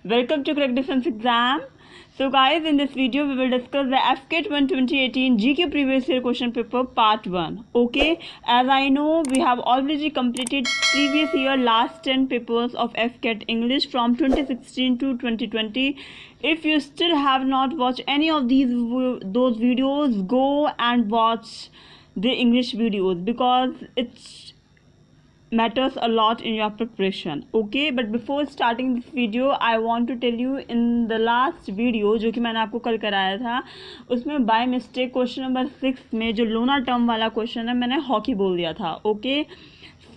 Welcome to Crack Defense Exam. So guys, in this video we will discuss the FCAT 1 2018 GK previous year question paper part 1. Okay, as I know we have already completed previous year last 10 papers of FCAT English from 2016 to 2020. If you still have not watched any of those videos, go and watch the English videos because it's matters a lot in your preparation. Okay, but before starting this video I want to tell you, in the last video जो कि मैंने आपको कल कराया था उसमें by mistake question number 6 में जो लोना टर्म वाला क्वेश्चन है मैंने हॉकी बोल दिया था. ओके,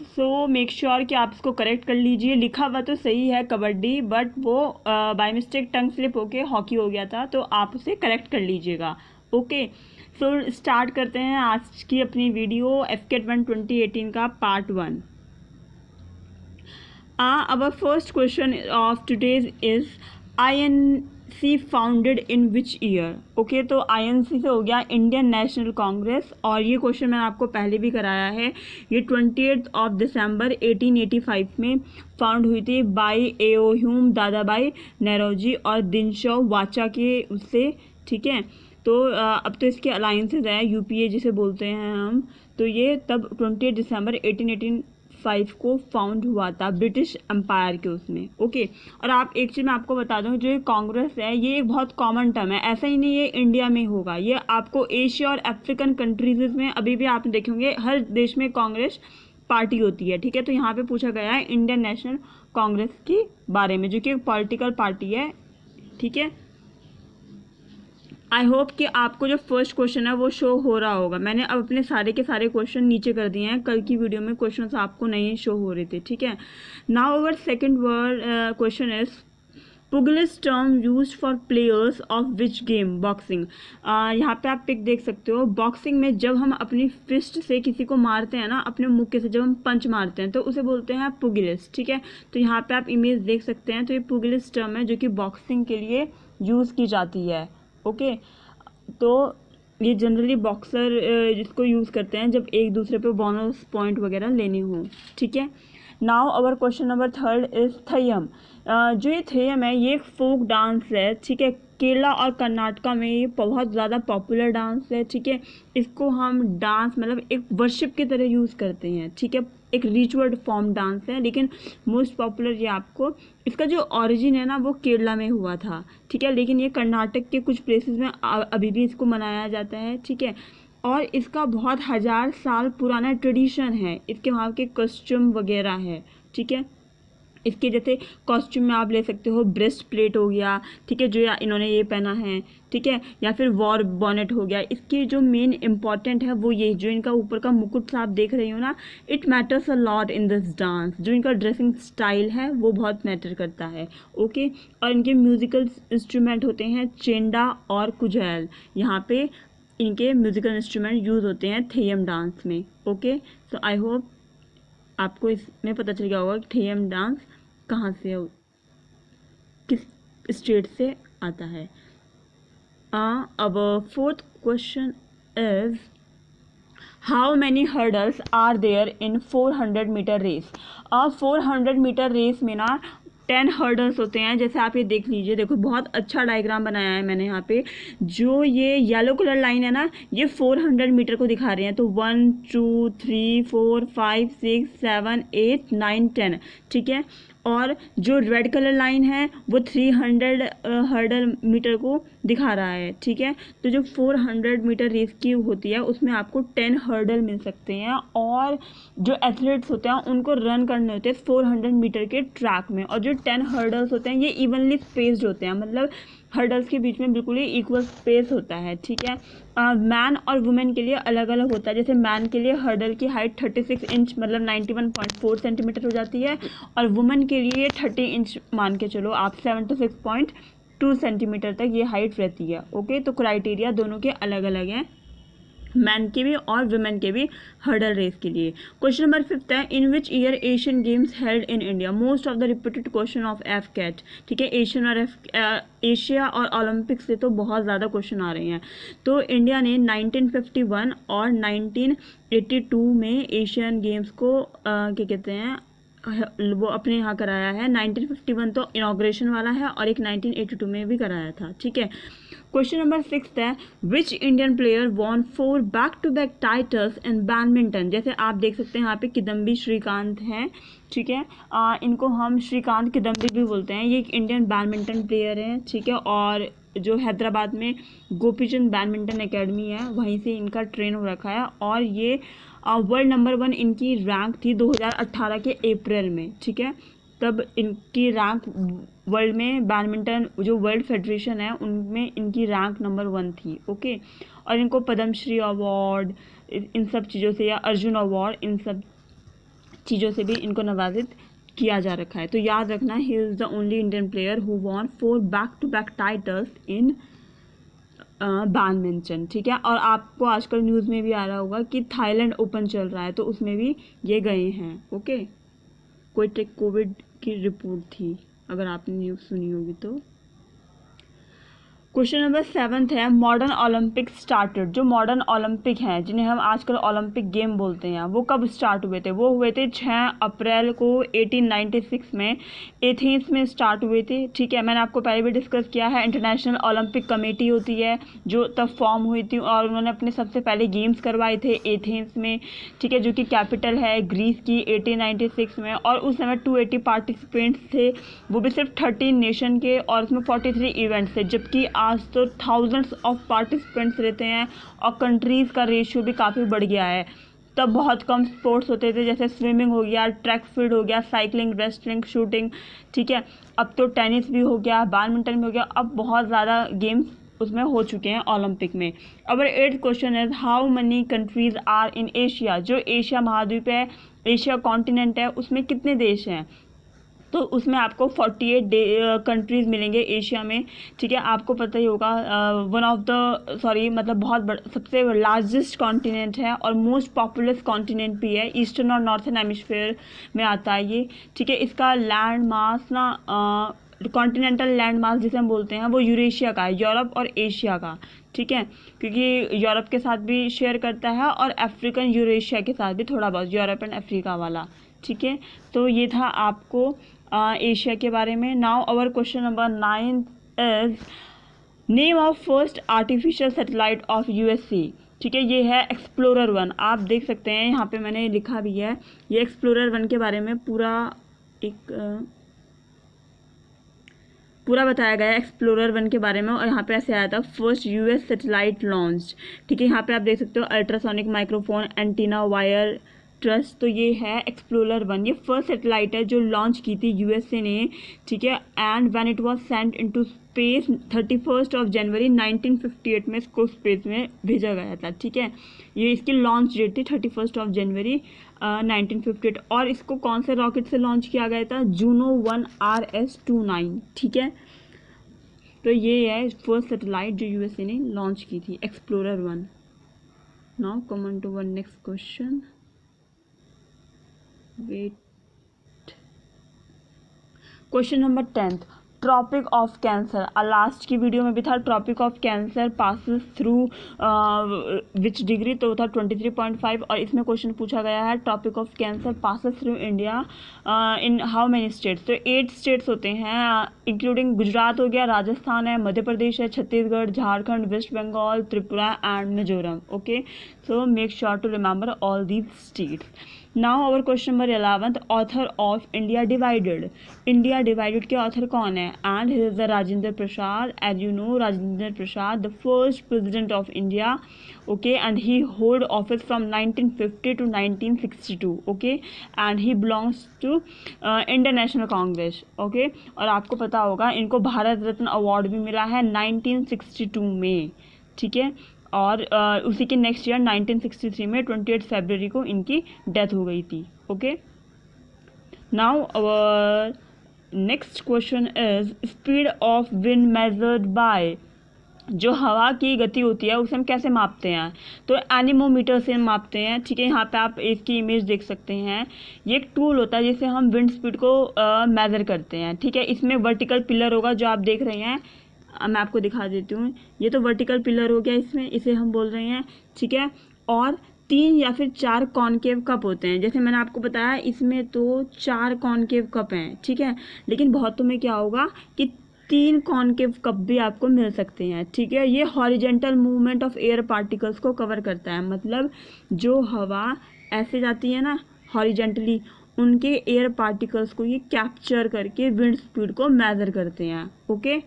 सो मेक श्योर कि आप इसको करेक्ट कर लीजिए. लिखा हुआ तो सही है कबड्डी, बट वो बाय मिस्टेक टंग स्लिप होके हॉकी हो गया था, तो आप उसे करेक्ट कर लीजिएगा. ओके, सो स्टार्ट करते हैं आज की अपनी वीडियो FCAT 1 2018 का part 1. Our first question of today's is INC founded in which year? Okay, तो INC से हो गया इंडियन नेशनल कांग्रेस, और ये क्वेश्चन मैंने आपको पहले भी कराया है. ये 28 दिसंबर 1885 में फाउंड हुई थी by AO Hume, Dadabhai Naoroji और दिनशो वाचा के उससे. ठीक है, तो अब तो इसके अलाइंसेज है, UPA जिसे बोलते हैं हम. तो ये तब 28 दिसंबर 1885 को फाउंड हुआ था ब्रिटिश एम्पायर के उसमें. ओके, और आप एक चीज़ मैं आपको बता दूं, जो ये कांग्रेस है ये एक बहुत कॉमन टर्म है. ऐसा ही नहीं ये इंडिया में होगा, ये आपको एशिया और अफ्रीकन कंट्रीज में अभी भी आप देखेंगे हर देश में कांग्रेस पार्टी होती है. ठीक है, तो यहाँ पे पूछा गया है इंडियन नेशनल कांग्रेस के बारे में, जो कि एक पॉलिटिकल पार्टी है. ठीक है, आई होप कि आपको जो फर्स्ट क्वेश्चन है वो शो हो रहा होगा. मैंने अब अपने सारे के सारे क्वेश्चन नीचे कर दिए हैं, कल की वीडियो में क्वेश्चन आपको नहीं शो हो रहे थे. ठीक है, now our second word question is pugilist term used for players of which game? Boxing. यहाँ पे आप पिक देख सकते हो. बॉक्सिंग में जब हम अपनी फिस्ट से किसी को मारते हैं ना, अपने मुक्के से जब हम पंच मारते हैं, तो उसे बोलते हैं पुगिलिस्ट. ठीक है, तो यहाँ पे आप इमेज देख सकते हैं. तो ये पुगिलिस्ट टर्म है जो कि बॉक्सिंग के लिए यूज़ की जाती है. ओके, तो ये जनरली बॉक्सर जिसको यूज़ करते हैं जब एक दूसरे पे बोनस पॉइंट वगैरह लेने हों. ठीक है, now our question number third is Theyyam. जो ये थयम है ये एक फोक डांस है. ठीक है, केरला और कर्नाटका में ये बहुत ज़्यादा पॉपुलर डांस है. ठीक है, इसको हम डांस मतलब एक वर्शिप की तरह यूज़ करते हैं. ठीक है, एक रिचुअल फॉर्म डांस है, लेकिन मोस्ट पॉपुलर ये आपको इसका जो ओरिजिन है ना वो केरला में हुआ था. ठीक है, लेकिन ये कर्नाटक के कुछ प्लेसेस में अभी भी इसको मनाया जाता है. ठीक है, और इसका बहुत 1000 साल पुराना ट्रेडिशन है. इसके वहाँ के कॉस्ट्यूम वगैरह है. ठीक है, इसके जैसे कॉस्ट्यूम में आप ले सकते हो ब्रेस्ट प्लेट हो गया. ठीक है, जो इन्होंने ये पहना है. ठीक है, या फिर वॉर बॉनेट हो गया. इसकी जो मेन इम्पॉर्टेंट है वो ये जो इनका ऊपर का मुकुट आप देख रही हो ना, it matters a lot in this dance. जो इनका ड्रेसिंग स्टाइल है वो बहुत मैटर करता है. ओके, और इनके म्यूजिकल इंस्ट्रूमेंट होते हैं चेंडा और कुजैल. यहाँ पे इनके म्यूजिकल इंस्ट्रूमेंट यूज़ होते हैं थेयम डांस में. ओके, सो आई होप आपको इसमें पता चल गया होगा कि थेयम डांस कहाँ से किस स्टेट से आता है. अब fourth question is how many hurdles are there in 400 metre race? 400 metre race में ना 10 हर्डल्स होते हैं. जैसे आप ये देख लीजिए, देखो बहुत अच्छा डायग्राम बनाया है मैंने यहाँ पे. जो ये येलो कलर लाइन है ना, ये 400 मीटर को दिखा रहे हैं. तो 1 2 3 4 5 6 7 8 9 10. ठीक है, और जो रेड कलर लाइन है वो 300 हर्डल मीटर को दिखा रहा है. ठीक है, तो जो 400 मीटर रेस की होती है उसमें आपको 10 हर्डल मिल सकते हैं, और जो एथलीट्स होते हैं उनको रन करने होते हैं 400 मीटर के ट्रैक में. और जो 10 हर्डल्स होते हैं ये इवनली स्पेस्ड होते हैं, मतलब हर्डल्स के बीच में बिल्कुल ही इक्वल स्पेस होता है. ठीक है, मैन और वुमेन के लिए अलग अलग होता है. जैसे मैन के लिए हर्डल की हाइट 36 इंच मतलब 91.4 सेंटीमीटर हो जाती है, और वुमेन के लिए 30 इंच मान के चलो आप 76.2 सेंटीमीटर तक ये हाइट रहती है. ओके, तो क्राइटेरिया दोनों के अलग अलग हैं, मैन के भी और वुमेन के भी हर्डल रेस के लिए. क्वेश्चन नंबर 5 है in which year Asian Games held in India? Most of the repeated question of FCAT. ठीक है, एशिया और ओलंपिक से तो बहुत ज़्यादा क्वेश्चन आ रहे हैं. तो इंडिया ने 1951 और 1982 में एशियन गेम्स को क्या कहते हैं वो अपने यहाँ कराया है। 1951 तो इनॉग्रेशन वाला है और एक 1982 में भी कराया था, ठीक है। क्वेश्चन नंबर 6 है which Indian player won 4 back to back titles in badminton. जैसे आप देख सकते हैं यहाँ पे किदम्बी श्रीकांत हैं, ठीक है। इनको हम श्रीकांत किदम्बी भी बोलते हैं। ये एक इंडियन बैडमिंटन प्लेयर है, ठीक है। और जो हैदराबाद में गोपीचंद बैडमिंटन एकेडमी है वहीं से इनका ट्रेन हो रखा है। और ये वर्ल्ड नंबर 1 इनकी रैंक थी 2018 के अप्रैल में, ठीक है। तब इनकी रैंक वर्ल्ड में बैडमिंटन जो वर्ल्ड फेडरेशन है उनमें इनकी रैंक नंबर 1 थी, ओके। और इनको पद्मश्री अवार्ड इन सब चीज़ों से या अर्जुन अवार्ड इन सब चीज़ों से भी इनको नवाजित किया जा रखा है। तो याद रखना he is the only Indian player who won 4 back to back titles in badminton, ठीक है। और आपको आजकल न्यूज़ में भी आ रहा होगा कि थाईलैंड ओपन चल रहा है तो उसमें भी ये गए हैं, ओके। कोविड की रिपोर्ट थी, अगर आपने न्यूज़ सुनी होगी तो। क्वेश्चन नंबर 7 है मॉडर्न ओलंपिक स्टार्टेड। जो मॉडर्न ओलंपिक हैं जिन्हें हम आजकल ओलंपिक गेम बोलते हैं वो कब स्टार्ट हुए थे? वो हुए थे 6 अप्रैल को 1896 में एथेंस में स्टार्ट हुए थे, ठीक है। मैंने आपको पहले भी डिस्कस किया है इंटरनेशनल ओलंपिक कमेटी होती है जो तब फॉर्म हुई थी और उन्होंने अपने सबसे पहले गेम्स करवाए थे एथेंस में, ठीक है, जो कि कैपिटल है ग्रीस की 1896 में। और उस समय 280 पार्टिसिपेंट्स थे, वो भी सिर्फ 13 नेशन के, और उसमें 43 इवेंट्स थे। जबकि आज तो थाउजेंड्स ऑफ पार्टिसिपेंट्स रहते हैं और कंट्रीज़ का रेशियो भी काफ़ी बढ़ गया है। तब बहुत कम स्पोर्ट्स होते थे, जैसे स्विमिंग हो गया, ट्रैक फील्ड हो गया, साइकिलिंग, रेसलिंग, शूटिंग, ठीक है। अब तो टेनिस भी हो गया, बैडमिंटन भी हो गया, अब बहुत ज़्यादा गेम्स उसमें हो चुके हैं ओलंपिक में। अब 8th क्वेश्चन है how many countries are in Asia. जो एशिया महाद्वीप है, एशिया कॉन्टिनेंट है, उसमें कितने देश हैं? तो उसमें आपको 48 कंट्रीज़ मिलेंगे एशिया में, ठीक है। आपको पता ही होगा बहुत सबसे लार्जेस्ट कॉन्टिनेंट है और मोस्ट पॉपुलस कॉन्टिनेंट भी है। ईस्टर्न और नॉर्थन हेमिस्फीयर में आता है ये, ठीक है। इसका land mass continental land mass जिसे हम बोलते हैं वो यूरेशिया का है, यूरोप और एशिया का, ठीक है। क्योंकि यूरोप के साथ भी शेयर करता है और अफ्रीकन यूरेशिया के साथ भी थोड़ा बहुत, यूरोप एंड अफ्रीका वाला, ठीक है। तो ये था आपको एशिया के बारे में। Now our question number 9 is name of first artificial satellite of USA, ठीक है। ये है एक्सप्लोरर 1। आप देख सकते हैं यहाँ पे मैंने लिखा भी है, ये एक्सप्लोरर 1 के बारे में पूरा बताया गया है एक्सप्लोरर 1 के बारे में। और यहाँ पे ऐसे आया था फर्स्ट यूएस सैटेलाइट लॉन्च, ठीक है। यहाँ पे आप देख सकते हो ultrasonic microphone antenna wire trust. तो ये है एक्सप्लोरर 1, ये फर्स्ट सैटेलाइट है जो लॉन्च की थी यूएसए ने, ठीक है। And when it was sent into space 31 जनवरी 1958 में इसको स्पेस में भेजा गया था, ठीक है। ये इसकी लॉन्च डेट थी 31 जनवरी 1958। और इसको कौन से रॉकेट से लॉन्च किया गया था? जूनो 1 RS-29, ठीक है। तो ये है फर्स्ट सैटेलाइट जो यूएसए ने लॉन्च की थी, Explorer 1। Now come on to one next question. Wait, question number 10 Tropic of Cancer. Last की वीडियो में भी था Tropic of Cancer passes through which degree, तो था 23.5। और इसमें क्वेश्चन पूछा गया है Tropic of Cancer passes through India in how many states. तो 8 स्टेट्स होते हैं, इंक्लूडिंग गुजरात हो गया, राजस्थान है, मध्य प्रदेश है, Chhattisgarh, Jharkhand, West Bengal, Tripura and Mizoram, okay. So make sure to remember all these states. Now our question number 11 author of India Divided. India Divided के author कौन है? And he is the Rajendra Prasad. As you know Rajendra Prasad the first president of India, okay. And he hold office from 1950 to 1962, okay. And he belongs to Indian National Congress, okay. और आपको पता होगा इनको Bharat Ratna award भी मिला है 1962 में, ठीक है। और उसी के नेक्स्ट ईयर 1963 में 28 फरवरी को इनकी डेथ हो गई थी, okay. Now our next question is speed of wind measured by. जो हवा की गति होती है उसे हम कैसे मापते हैं? तो एनीमोमीटर से मापते हैं, ठीक है। यहाँ पे आप इसकी इमेज देख सकते हैं, ये एक टूल होता है जिससे हम विंड स्पीड को मेज़र करते हैं, ठीक है। इसमें वर्टिकल पिलर होगा जो आप देख रहे हैं, मैं आपको दिखा देती हूँ। ये तो वर्टिकल पिलर हो गया इसमें, इसे हम बोल रहे हैं, ठीक है। और 3 या फिर 4 कॉनकेव कप होते हैं। जैसे मैंने आपको बताया इसमें तो 4 कॉनकेव कप हैं, ठीक है, लेकिन बहुतों में क्या होगा कि 3 कॉनकेव कप भी आपको मिल सकते हैं, ठीक है। ये horizontal movement of air particles को कवर करता है, मतलब जो हवा ऐसे जाती है ना हॉरिजेंटली, उनके एयर पार्टिकल्स को ये कैप्चर करके विंड स्पीड को मेजर करते हैं। ओके,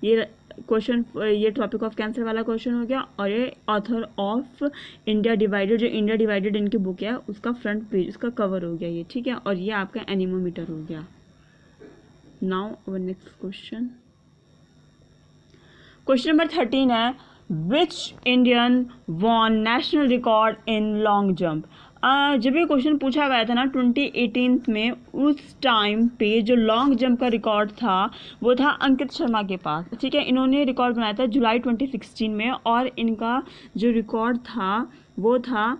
ये क्वेश्चन, ये टॉपिक ऑफ कैंसर वाला क्वेश्चन हो गया। और ये ऑथर ऑफ इंडिया डिवाइडेड, जो इंडिया डिवाइडेड इनकी बुक है उसका फ्रंट पेज, उसका कवर हो गया ये, ठीक है। और ये आपका एनीमोमीटर हो गया। Now our next question, question number 13 है, which Indian won national record in long jump. जब ये क्वेश्चन पूछा गया था ना 2018 में, उस टाइम पे जो लॉन्ग जंप का रिकॉर्ड था वो था अंकित शर्मा के पास, ठीक है। इन्होंने रिकॉर्ड बनाया था जुलाई 2016 में, और इनका जो रिकॉर्ड था वो था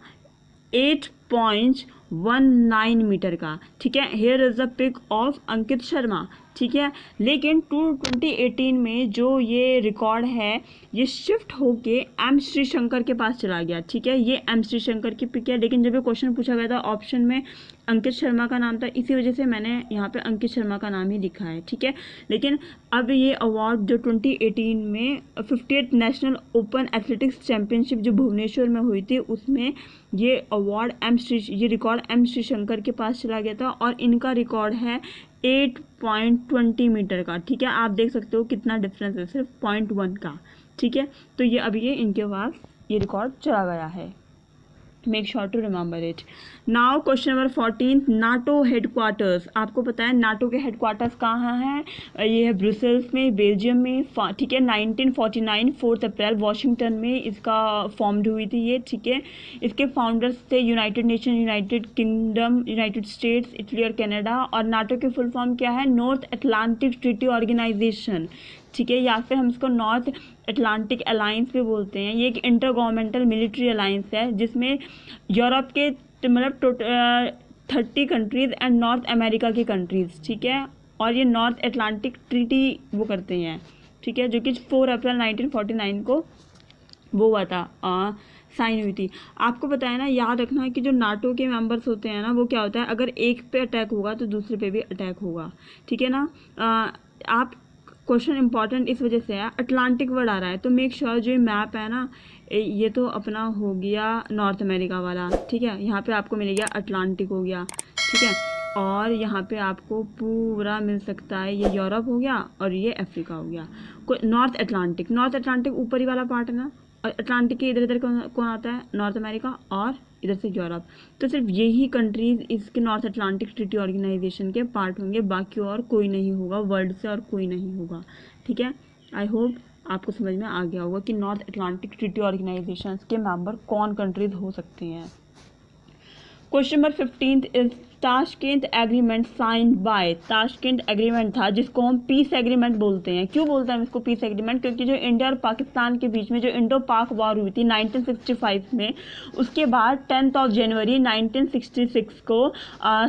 8.19 मीटर का, ठीक है। Here is the pic of Ankit Sharma, ठीक है। लेकिन 2018 में जो ये रिकॉर्ड है ये शिफ्ट होके एम श्रीशंकर के पास चला गया, ठीक है। ये एम श्रीशंकर की पिक है, लेकिन जब ये क्वेश्चन पूछा गया था ऑप्शन में अंकित शर्मा का नाम था, इसी वजह से मैंने यहाँ पे अंकित शर्मा का नाम ही लिखा है, ठीक है। लेकिन अब ये अवार्ड जो 2018 में 58th national open athletics championship जो भुवनेश्वर में हुई थी, उसमें ये अवार्ड ये रिकॉर्ड एम श्रीशंकर के पास चला गया था, और इनका रिकॉर्ड है 8.20 मीटर का, ठीक है। आप देख सकते हो कितना डिफरेंस है, सिर्फ 0.1 का, ठीक है। तो ये अभी ये इनके पास ये रिकॉर्ड चला गया है। Make sure to remember it. Now question number 14, NATO headquarters. आपको पता है नाटो के हेडक्वार्टर्स कहाँ हैं? ये है ब्रुसेल्स में, बेल्जियम में, ठीक है। 1949 4 अप्रैल वॉशिंगटन में इसका फॉर्म्ड हुई थी ये, ठीक है। इसके फाउंडर्स थे United nation, United kingdom, United states, Italy और कनाडा। और नाटो की फुल फॉर्म क्या है? नॉर्थ अटलांटिक ट्रीटी ऑर्गेनाइजेशन, ठीक है, या फिर हम इसको नॉर्थ अटलांटिक अलायंस भी बोलते हैं। ये एक इंटर गवर्नमेंटल मिलिट्री अलायंस है जिसमें यूरोप के मतलब 30 कंट्रीज एंड नॉर्थ अमेरिका की कंट्रीज, ठीक है। और ये नॉर्थ अटलांटिक ट्रीटी वो करते हैं, ठीक है, जो कि 4 अप्रैल 1949 को वो हुआ था, साइन हुई थी। आपको पता है ना, याद रखना कि जो नाटो के मेंबर्स होते हैं ना, वो क्या होता है, अगर एक पे अटैक होगा तो दूसरे पे भी अटैक होगा, ठीक है ना। आप क्वेश्चन इंपॉर्टेंट इस वजह से है, अटलांटिक वर्ड आ रहा है, तो मेक श्योर जो मैप है ना, ये तो अपना हो गया नॉर्थ अमेरिका वाला, ठीक है। यहाँ पे आपको मिल गया अटलांटिक हो गया, ठीक है। और यहाँ पे आपको पूरा मिल सकता है, ये यूरोप हो गया और ये अफ्रीका हो गया। नॉर्थ अटलांटिक ऊपरी वाला पार्ट है ना, और अटलांटिक के इधर इधर कौन आता है? नॉर्थ अमेरिका, और इधर से यूरोप। तो सिर्फ यही कंट्रीज इसके नॉर्थ अटलांटिक ट्रीटी ऑर्गेनाइजेशन के पार्ट होंगे, बाकी और कोई नहीं होगा, वर्ल्ड से और कोई नहीं होगा, ठीक है। आई होप आपको समझ में आ गया होगा कि नॉर्थ अटलांटिक ट्रीटी ऑर्गेनाइजेशन के मेंबर कौन कंट्रीज हो सकते हैं। Question number 15 is Tashkent agreement sign by. Tashkent agreement था जिसको हम पीस एग्रीमेंट बोलते हैं। क्यों बोलते हैं हम इसको पीस एग्रीमेंट? क्योंकि जो इंडिया और पाकिस्तान के बीच में जो इंडो पाक वॉर हुई थी 1965 में, उसके बाद 10 जनवरी 1966 को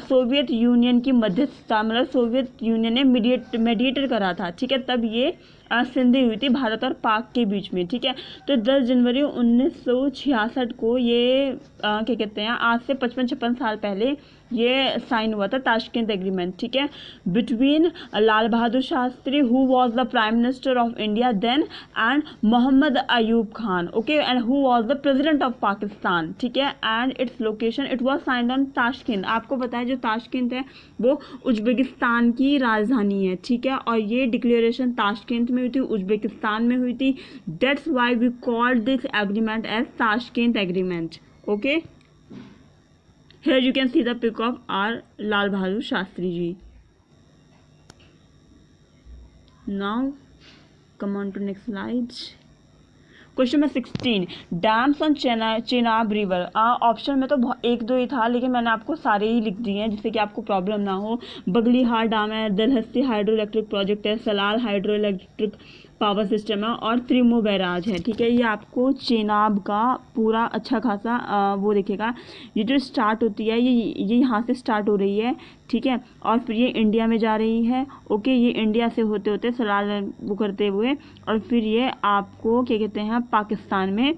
सोवियत यूनियन की मध्यस्थता, मतलब सोवियत यूनियन ने मीडिएटर करा था, ठीक है। तब ये संधि हुई थी भारत और पाक के बीच में, ठीक है। तो 10 जनवरी 1966 को ये क्या कहते हैं, आज से 55-56 साल पहले ये साइन हुआ था ताशकेंत एग्रीमेंट, ठीक है, between Lal Bahadur Shastri who was the prime minister of India then and Mohammad Ayub Khan, okay, and who was the president of Pakistan, ठीक है। And its location, it was signed on Tashkent. आपको पता है जो ताशकेंत है वो उज्बेकिस्तान की राजधानी है, ठीक है। और ये डिक्लेरेशन ताशकेंत में हुई थी, उज्बेकिस्तान में हुई थी। That's why we called this agreement as Tashkent agreement, okay. Here you can see the pic of our Lal Bahadur Shastri ji. Now come on to next slide. Question number 16, dams on Chenab river. Option में तो 1-2 ही था, लेकिन मैंने आपको सारे ही लिख दिए हैं जिससे कि आपको प्रॉब्लम ना हो। बगलीहार डैम है, दलहस्ती हाइड्रो इलेक्ट्रिक प्रोजेक्ट है, Salal hydro electric power system है, और त्रिमो बैराज है, ठीक है। ये आपको चेनाब का पूरा अच्छा खासा वो दिखेगा। ये जो स्टार्ट होती है ये यहाँ से स्टार्ट हो रही है, ठीक है, और फिर ये इंडिया में जा रही है, ओके। ये इंडिया से होते होते सलाल वो करते हुए, और फिर ये आपको क्या कहते हैं पाकिस्तान में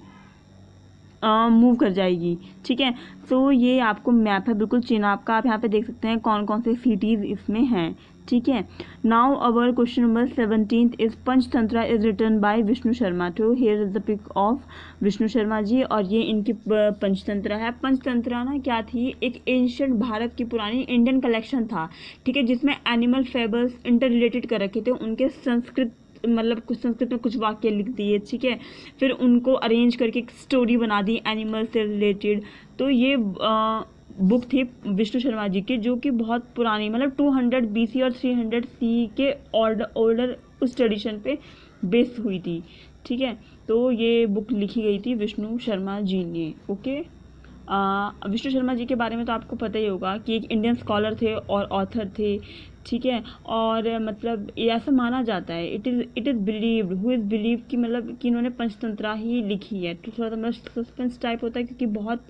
मूव कर जाएगी, ठीक है। तो ये आपको मैप है बिल्कुल चेनाब का, आप यहाँ पे देख सकते हैं कौन कौन से सिटीज़ इसमें हैं, ठीक है। Now our question number 17 is Panchatantra is written by Vishnu Sharma. तो here is the pic of Vishnu Sharma ji, और ये इनकी पंचतंत्रा है। पंचतंत्रा ना क्या थी, एक एंशिएंट भारत की पुरानी इंडियन कलेक्शन था, ठीक है, जिसमें एनिमल फेबल्स इंटर रिलेटेड कर रखे थे, उनके संस्कृत मतलब कुछ संस्कृत में कुछ वाक्य लिख दिए, ठीक है, फिर उनको अरेंज करके एक स्टोरी बना दी एनिमल से रिलेटेड। तो ये बुक थी विष्णु शर्मा जी की, जो कि बहुत पुरानी मतलब 200 BC और 300 CE के ऑर्डर उस ट्रेडिशन पे बेस हुई थी, ठीक है। तो ये बुक लिखी गई थी विष्णु शर्मा जी ने, ओके। विष्णु शर्मा जी के बारे में तो आपको पता ही होगा कि एक इंडियन स्कॉलर थे और ऑथर थे, ठीक है। और मतलब ये ऐसा माना जाता है, it is believed, who is believe कि मतलब कि इन्होंने पंचतंत्रा ही लिखी है। तो थोड़ा सा मतलब सस्पेंस टाइप होता है क्योंकि बहुत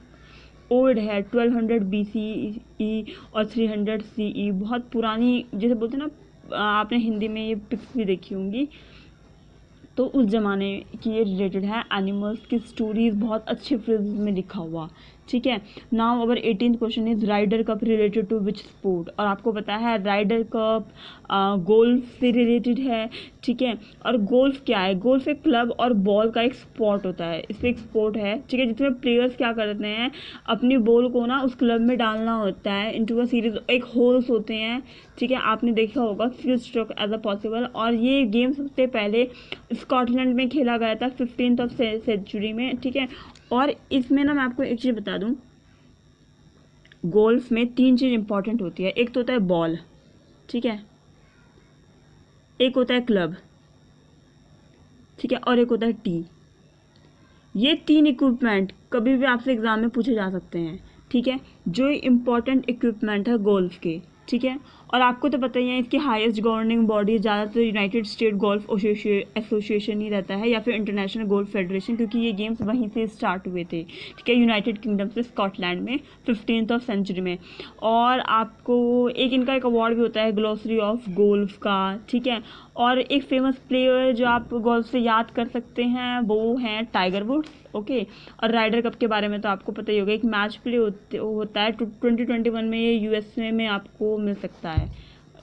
ओल्ड है, 1200 BCE और 300 CE, बहुत पुरानी, जैसे बोलते हैं ना, आपने हिंदी में ये पिक्स भी देखी होंगी, तो उस ज़माने की ये रिलेटेड है। एनिमल्स की स्टोरीज बहुत अच्छे फ्रेज में लिखा हुआ, ठीक है। Now our 18th question is Ryder Cup related to which sport. और आपको पता है राइडर कप गोल्फ से रिलेटेड है, ठीक है। और गोल्फ क्या है, गोल्फ एक क्लब और बॉल का एक स्पोर्ट होता है, इसमें एक स्पोर्ट है, ठीक है, जिसमें प्लेयर्स क्या करते हैं, अपनी बॉल को ना उस क्लब में डालना होता है इनटू अ सीरीज, एक होल्स होते हैं, ठीक है, आपने देखा होगा, few stroke as a possible. और ये गेम सबसे पहले स्कॉटलैंड में खेला गया था 15th सेंचुरी में, ठीक है। और इसमें ना मैं आपको एक चीज़ बता दूं, गोल्फ में 3 चीज़ इंपॉर्टेंट होती है। एक तो होता है बॉल, ठीक है, एक होता है क्लब, ठीक है, और एक होता है टी। ये 3 इक्विपमेंट कभी भी आपसे एग्जाम में पूछे जा सकते हैं, ठीक है, जो इम्पॉर्टेंट इक्विपमेंट है गोल्फ के, ठीक है। और आपको तो पता ही है इसकी हाईएस्ट गवर्निंग बॉडी ज़्यादातर यूनाइटेड स्टेट गोल्फ एसोसिएशन ही रहता है, या फिर इंटरनेशनल गोल्फ फेडरेशन, क्योंकि ये गेम्स वहीं से स्टार्ट हुए थे, ठीक है, यूनाइटेड किंगडम से, स्कॉटलैंड में 15th सेंचुरी में। और आपको एक इनका एक अवार्ड भी होता है ग्लोसरी ऑफ गोल्फ का, ठीक है। और एक फेमस प्लेयर जो आप गोल्फ से याद कर सकते हैं वो हैं टाइगर वुड्स, ओके। और राइडर कप के बारे में तो आपको पता ही होगा, एक मैच प्ले होता है 2021 में, ये USA में आपको मिल सकता है,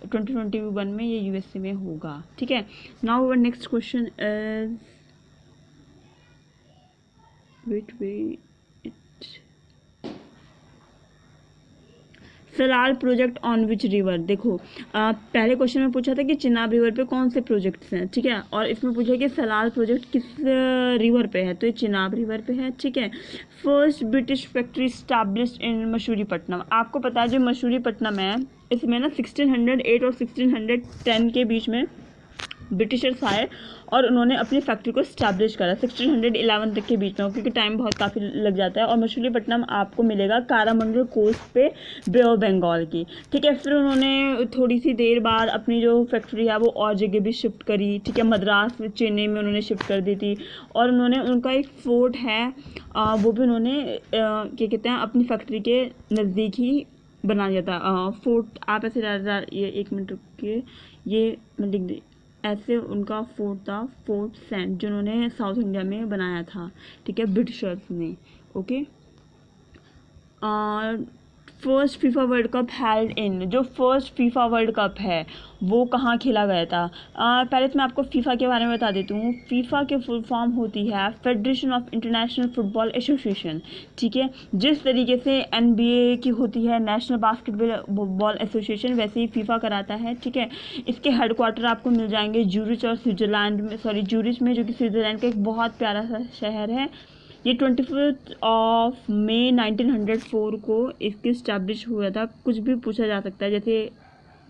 2021 में ये USA में होगा, ठीक है। Now our next question is wait Salal project on which river. देखो पहले क्वेश्चन में पूछा था कि चिनाब रिवर पे कौन से प्रोजेक्ट्स हैं, ठीक है, और इसमें पूछा कि सलाल प्रोजेक्ट किस रिवर पे है, तो ये चिनाब रिवर पे है, ठीक है। फर्स्ट ब्रिटिश फैक्ट्री स्टैब्लिश्ड इन मसूलीपट्टनम। आपको पता है जो मसूलीपट्टनम है, इसमें ना 1608 और 1610 के बीच में ब्रिटिशर्स आए और उन्होंने अपनी फैक्ट्री को स्टैब्लिश करा 1611 तक के बीच में, क्योंकि टाइम बहुत काफ़ी लग जाता है। और मछलीपट्टनम आपको मिलेगा कारामंडल कोस्ट पे, बे ऑफ बंगाल की, ठीक है। फिर उन्होंने थोड़ी सी देर बाद अपनी जो फैक्ट्री है वो और जगह भी शिफ्ट करी, ठीक है, मद्रास चेन्नई में उन्होंने शिफ्ट कर दी थी। और उन्होंने उनका एक फोर्ट है वो भी उन्होंने क्या कहते हैं अपनी फैक्ट्री के नज़दीक ही बना दिया था फोर्ट। आप ऐसे ये 1 मिनट रुकिए, ये मैं लिख दी, ऐसे उनका फोर्ट था, फोर्ट सेंट, जो उन्होंने साउथ इंडिया में बनाया था, ठीक है, ब्रिटिशर्स ने, okay. First FIFA world cup held in, जो फर्स्ट फीफा वर्ल्ड कप है वो कहाँ खेला गया था। पहले तो मैं आपको फीफा के बारे में बता देती हूँ। फीफा के फुल फॉर्म होती है federation of international football association, ठीक है। जिस तरीके से NBA की होती है नेशनल बास्केटबॉल एसोसिएशन, वैसे ही फीफा कराता है, ठीक है। इसके हेडक्वार्टर आपको मिल जाएंगे ज्यूरिच और स्विट्ज़रलैंड में, ज्यूरिच में, जो कि स्विट्ज़रलैंड का एक बहुत प्यारा सा शहर है। ये 25 मई 1904 को इसकी स्टैब्लिश हुआ था। कुछ भी पूछा जा सकता है, जैसे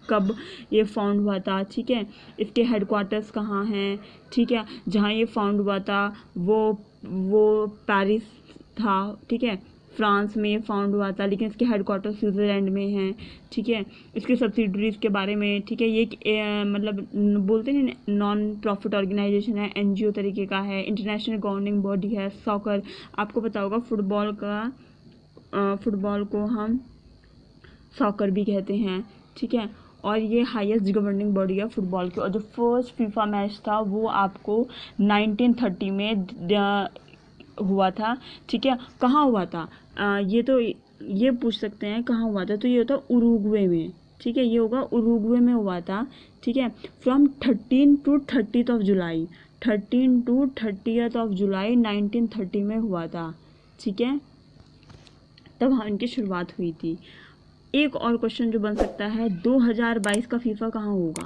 कब ये फाउंड हुआ था, ठीक है, इसके हेडक्वार्टर्स कहाँ हैं, ठीक है। जहाँ ये फाउंड हुआ था वो पेरिस था, ठीक है, फ्रांस में ये फाउंड हुआ था, लेकिन इसके हेडक्वार्टर स्विट्ज़रलैंड में हैं, ठीक है। इसके सब्सिडरीज के बारे में, ठीक है, ये मतलब बोलते हैं नॉन प्रॉफिट ऑर्गेनाइजेशन है, NGO तरीके का है, इंटरनेशनल गवर्निंग बॉडी है। सॉकर आपको पता होगा, फुटबॉल को हम सॉकर भी कहते हैं, ठीक है। और ये हाईएस्ट गवर्निंग बॉडी है फुटबॉल की। और जो फर्स्ट फीफा मैच था वो आपको 1930 में हुआ था, ठीक है। कहाँ हुआ था, ये पूछ सकते हैं कहाँ हुआ था, तो ये होता उरुग्वे में, ठीक है, ये होगा उरुग्वे में हुआ था, ठीक है। From 13 to 30 of July, 13 to 30 of July 1930 में हुआ था, ठीक है, तब हाँ इनकी शुरुआत हुई थी। एक और क्वेश्चन जो बन सकता है, 2022 का फीफा कहाँ होगा,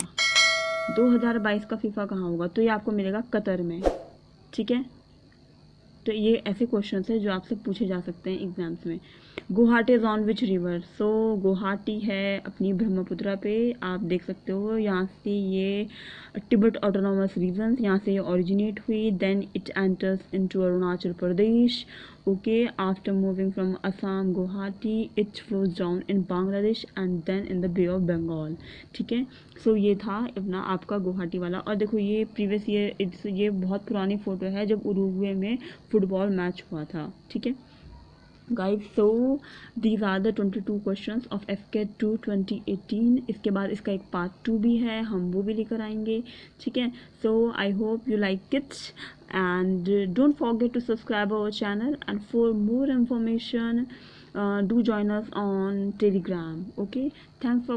2022 का फीफा कहाँ होगा, तो ये आपको मिलेगा कतर में, ठीक है। तो ये ऐसे क्वेश्चंस है जो आपसे पूछे जा सकते हैं एग्जाम्स में। Guwahati is on which river, so Guwahati है अपनी ब्रह्मपुत्रा पे, आप देख सकते हो। यहाँ से ये तिब्बत ऑटोनॉमस रीजन, यहाँ से ये ओरिजिनेट हुई, then it enters into Arunachal Pradesh, okay. After moving from Assam Guwahati it flows down in Bangladesh and then in the Bay of Bengal, ठीक है। सो ये था अपना आपका गुवाहाटी वाला। और देखो ये प्रीवियस ईयर, ये बहुत पुरानी फ़ोटो है जब उरुग्वे में फुटबॉल मैच हुआ था, ठीक है guys. So these are the 22 questions of FK 2 2018। इसके बाद इसका एक पार्ट 2 भी है, हम वो भी लेकर आएंगे, ठीक है। So I hope you like it and don't forget to subscribe our channel, and for more information do join us on Telegram, okay। Thanks for